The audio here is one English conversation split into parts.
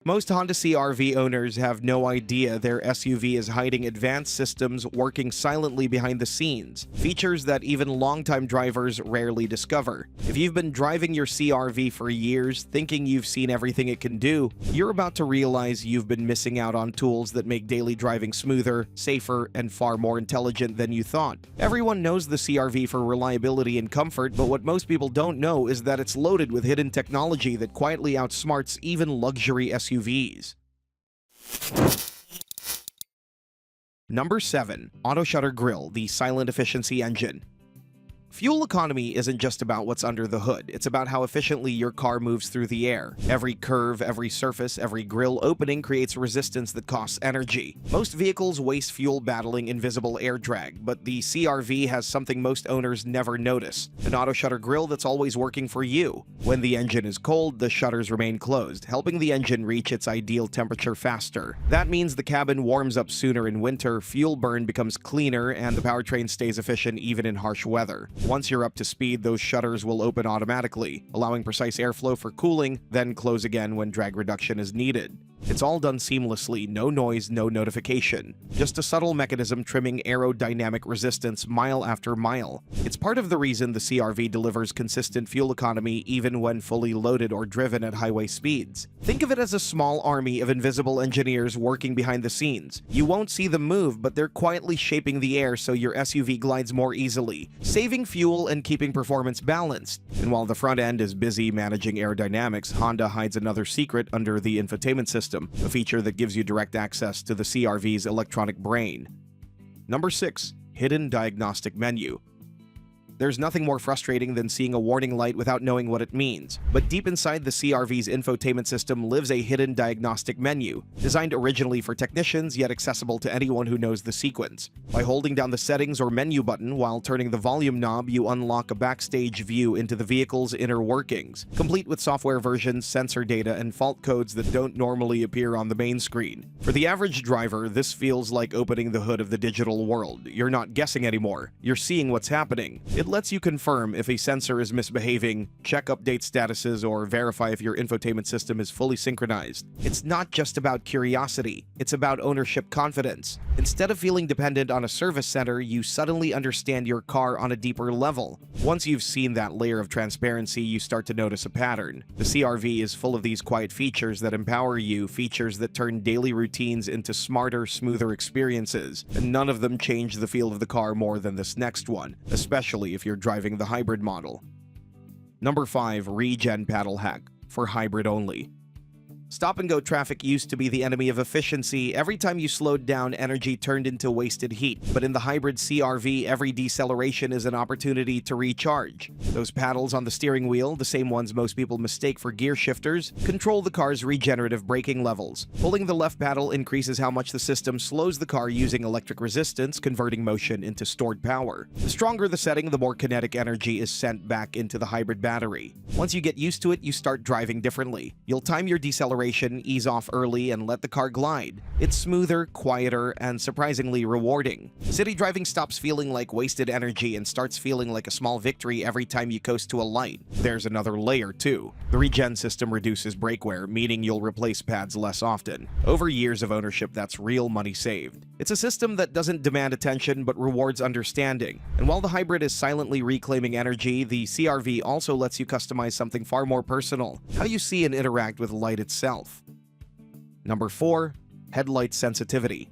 Most Honda CR-V owners have no idea their SUV is hiding advanced systems working silently behind the scenes, features that even longtime drivers rarely discover. If you've been driving your CR-V for years, thinking you've seen everything it can do, you're about to realize you've been missing out on tools that make daily driving smoother, safer, and far more intelligent than you thought. Everyone knows the CR-V for reliability and comfort, but what most people don't know is that it's loaded with hidden technology that quietly outsmarts even luxury SUVs. Number 7. Auto Shutter Grille, the silent efficiency engine. Fuel economy isn't just about what's under the hood, it's about how efficiently your car moves through the air. Every curve, every surface, every grille opening creates resistance that costs energy. Most vehicles waste fuel battling invisible air drag, but the CR-V has something most owners never notice: an auto shutter grille that's always working for you. When the engine is cold, the shutters remain closed, helping the engine reach its ideal temperature faster. That means the cabin warms up sooner in winter, fuel burn becomes cleaner, and the powertrain stays efficient even in harsh weather. Once you're up to speed, those shutters will open automatically, allowing precise airflow for cooling, then close again when drag reduction is needed. It's all done seamlessly, no noise, no notification. Just a subtle mechanism trimming aerodynamic resistance mile after mile. It's part of the reason the CR-V delivers consistent fuel economy even when fully loaded or driven at highway speeds. Think of it as a small army of invisible engineers working behind the scenes. You won't see them move, but they're quietly shaping the air so your SUV glides more easily, saving fuel and keeping performance balanced. And while the front end is busy managing aerodynamics, Honda hides another secret under the infotainment system, a feature that gives you direct access to the CR-V's electronic brain. Number 6. Hidden diagnostic menu. There's nothing more frustrating than seeing a warning light without knowing what it means. But deep inside the CR-V's infotainment system lives a hidden diagnostic menu, designed originally for technicians yet accessible to anyone who knows the sequence. By holding down the settings or menu button while turning the volume knob, you unlock a backstage view into the vehicle's inner workings, complete with software versions, sensor data, and fault codes that don't normally appear on the main screen. For the average driver, this feels like opening the hood of the digital world. You're not guessing anymore, you're seeing what's happening. It lets you confirm if a sensor is misbehaving, check update statuses, or verify if your infotainment system is fully synchronized. It's not just about curiosity, it's about ownership confidence. Instead of feeling dependent on a service center, you suddenly understand your car on a deeper level. Once you've seen that layer of transparency, you start to notice a pattern. The CR-V is full of these quiet features that empower you, features that turn daily routines into smarter, smoother experiences, and none of them change the feel of the car more than this next one, especially if you're driving the hybrid model. Number 5. Regen paddle hack, for hybrid only. Stop-and-go traffic used to be the enemy of efficiency. Every time you slowed down, energy turned into wasted heat. But in the hybrid CR-V, every deceleration is an opportunity to recharge. Those paddles on the steering wheel, the same ones most people mistake for gear shifters, control the car's regenerative braking levels. Pulling the left paddle increases how much the system slows the car using electric resistance, converting motion into stored power. The stronger the setting, the more kinetic energy is sent back into the hybrid battery. Once you get used to it, you start driving differently. You'll time your deceleration, ease off early, and let the car glide. It's smoother, quieter, and surprisingly rewarding. City driving stops feeling like wasted energy and starts feeling like a small victory every time you coast to a light. There's another layer too. The regen system reduces brake wear, meaning you'll replace pads less often. Over years of ownership, that's real money saved. It's a system that doesn't demand attention but rewards understanding. And while the hybrid is silently reclaiming energy, the CR-V also lets you customize something far more personal: how you see and interact with light itself. Number 4. Headlight sensitivity.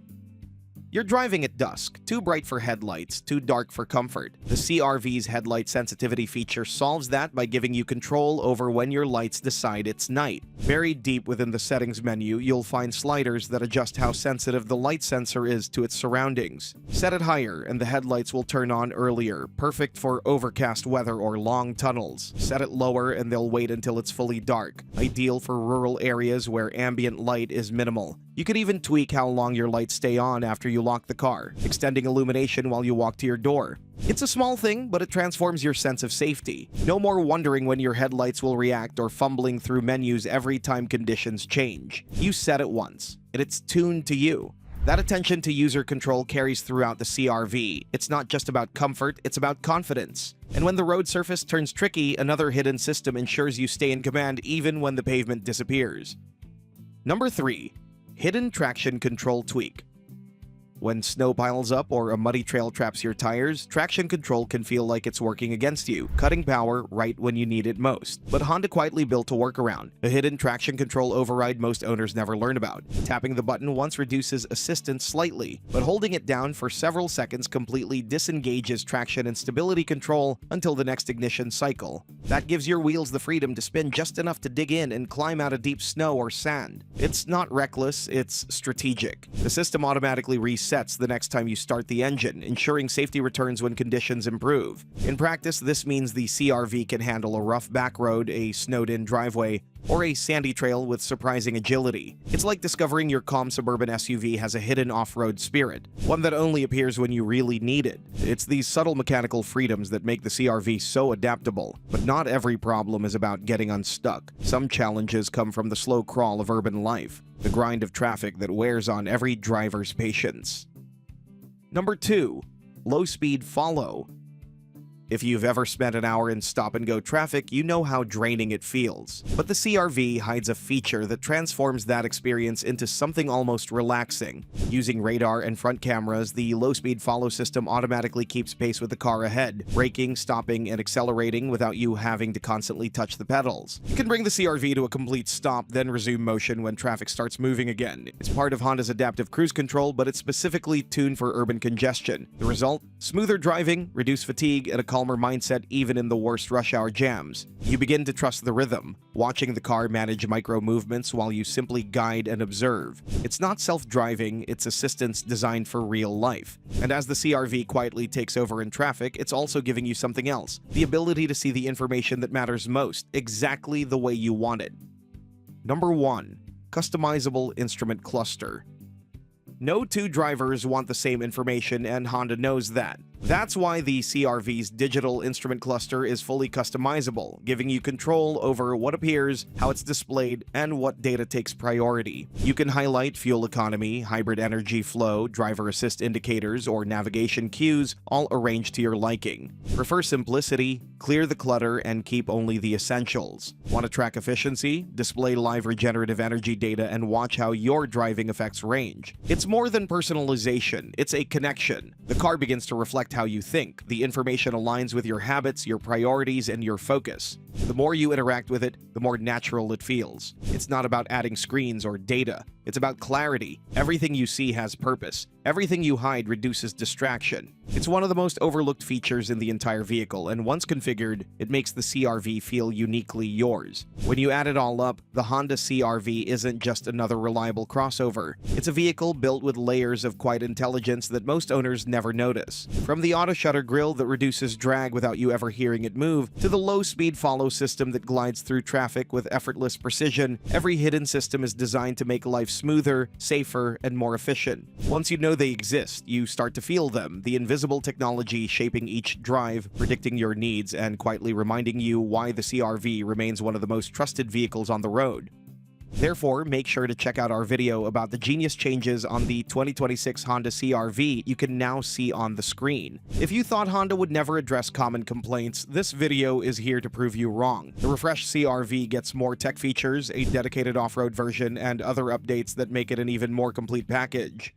You're driving at dusk, too bright for headlights, too dark for comfort. The CR-V's headlight sensitivity feature solves that by giving you control over when your lights decide it's night. Buried deep within the settings menu, you'll find sliders that adjust how sensitive the light sensor is to its surroundings. Set it higher and the headlights will turn on earlier, perfect for overcast weather or long tunnels. Set it lower and they'll wait until it's fully dark, ideal for rural areas where ambient light is minimal. You can even tweak how long your lights stay on after you lock the car, extending illumination while you walk to your door. It's a small thing, but it transforms your sense of safety. No more wondering when your headlights will react or fumbling through menus every time conditions change. You set it once, and it's tuned to you. That attention to user control carries throughout the CR-V. It's not just about comfort, it's about confidence. And when the road surface turns tricky, another hidden system ensures you stay in command even when the pavement disappears. Number 3. Hidden traction control tweak. When snow piles up or a muddy trail traps your tires, traction control can feel like it's working against you, cutting power right when you need it most. But Honda quietly built a workaround, a hidden traction control override most owners never learn about. Tapping the button once reduces assistance slightly, but holding it down for several seconds completely disengages traction and stability control until the next ignition cycle. That gives your wheels the freedom to spin just enough to dig in and climb out of deep snow or sand. It's not reckless, it's strategic. The system automatically resets the next time you start the engine, ensuring safety returns when conditions improve. In practice, this means the CR-V can handle a rough back road, a snowed-in driveway, or a sandy trail with surprising agility. It's like discovering your calm suburban SUV has a hidden off-road spirit, one that only appears when you really need it. It's these subtle mechanical freedoms that make the CR-V so adaptable. But not every problem is about getting unstuck. Some challenges come from the slow crawl of urban life, the grind of traffic that wears on every driver's patience. Number 2. Low-speed follow. If you've ever spent an hour in stop-and-go traffic, you know how draining it feels. But the CR-V hides a feature that transforms that experience into something almost relaxing. Using radar and front cameras, the low-speed follow system automatically keeps pace with the car ahead, braking, stopping, and accelerating without you having to constantly touch the pedals. You can bring the CR-V to a complete stop, then resume motion when traffic starts moving again. It's part of Honda's adaptive cruise control, but it's specifically tuned for urban congestion. The result? Smoother driving, reduced fatigue, and a calmer mindset even in the worst rush hour jams. You begin to trust the rhythm, watching the car manage micro movements while you simply guide and observe. It's not self-driving, it's assistance designed for real life. And as the CR-V quietly takes over in traffic, it's also giving you something else, the ability to see the information that matters most, exactly the way you want it. Number 1. Customizable instrument cluster. No two drivers want the same information, and Honda knows that. That's why the CR-V's digital instrument cluster is fully customizable, giving you control over what appears, how it's displayed, and what data takes priority. You can highlight fuel economy, hybrid energy flow, driver assist indicators, or navigation cues, all arranged to your liking. Prefer simplicity? Clear the clutter and keep only the essentials. Want to track efficiency? Display live regenerative energy data and watch how your driving affects range. It's more than personalization, it's a connection. The car begins to reflect how you think. The information aligns with your habits, your priorities, and your focus. The more you interact with it, the more natural it feels. It's not about adding screens or data. It's about clarity. Everything you see has purpose. Everything you hide reduces distraction. It's one of the most overlooked features in the entire vehicle, and once configured, it makes the CR-V feel uniquely yours. When you add it all up, the Honda CR-V isn't just another reliable crossover. It's a vehicle built with layers of quiet intelligence that most owners never notice. From the auto shutter grille that reduces drag without you ever hearing it move, to the low-speed follow system that glides through traffic with effortless precision, every hidden system is designed to make life smoother, safer, and more efficient. Once you know they exist, you start to feel them, the invisible technology shaping each drive, predicting your needs, and quietly reminding you why the CR-V remains one of the most trusted vehicles on the road. Therefore, make sure to check out our video about the genius changes on the 2026 Honda CR-V you can now see on the screen. If you thought Honda would never address common complaints, this video is here to prove you wrong. The refreshed CR-V gets more tech features, a dedicated off-road version, and other updates that make it an even more complete package.